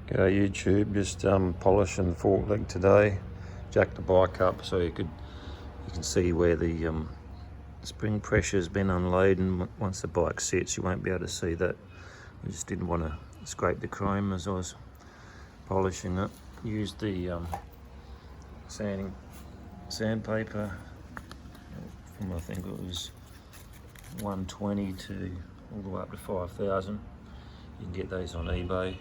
G'day YouTube, just polishing the fork leg today. Jacked the bike up so you can see where the spring pressure has been unloading. Once the bike sets, you won't be able to see that. I just didn't want to scrape the chrome as I was polishing it. Used the sandpaper from, I think it was 120 to all the way up to 5,000. You can get those on eBay.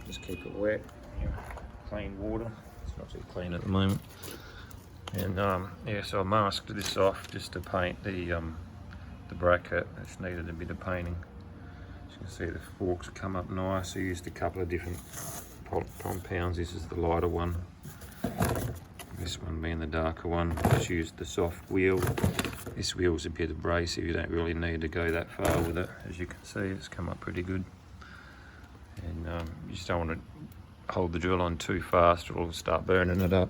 Just keep it wet, clean water. It's not too clean at the moment. And yeah, so I masked this off just to paint the bracket. It's needed a bit of painting. As you can see, the forks come up nice. I used a couple of different compounds. This is the lighter one, this one being the darker one. Just used the soft wheel. This wheel's a bit abrasive, you don't really need to go that far with it. As you can see, it's come up pretty good. And you just don't want to hold the drill on too fast or it'll start burning it up.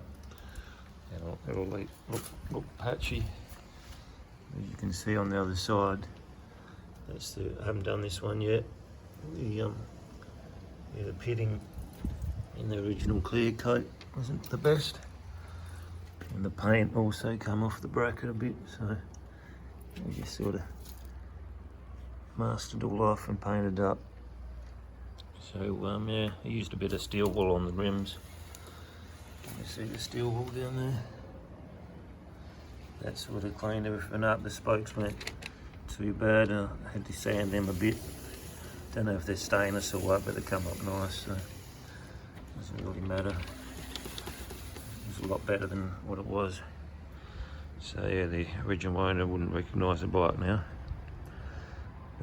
And it'll look patchy. As you can see on the other side, I haven't done this one yet. The pitting in the original clear coat wasn't the best. And the paint also come off the bracket a bit, so I just sort of masked it all off and painted up. So yeah, I used a bit of steel wool on the rims. You see the steel wool down there? That sort of cleaned everything up. The spokes weren't too bad. I had to sand them a bit. Don't know if they're stainless or what, but they come up nice, so it doesn't really matter. It's a lot better than what it was. So yeah, the original owner wouldn't recognise the bike now.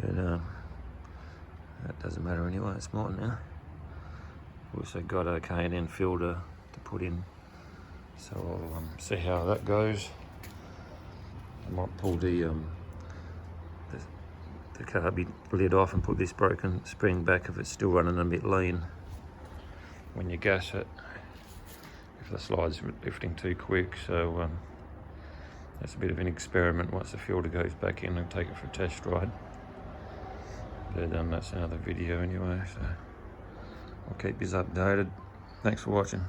But that doesn't matter anyway, it's mine now. Also got a K&N filter to put in, so I'll see how that goes. I might pull the carby lid off and put this broken spring back if it's still running a bit lean when you gas it, if the slide's lifting too quick. So that's a bit of an experiment once the filter goes back in and take it for a test ride. But that's another video anyway, so I'll keep you updated. Thanks for watching.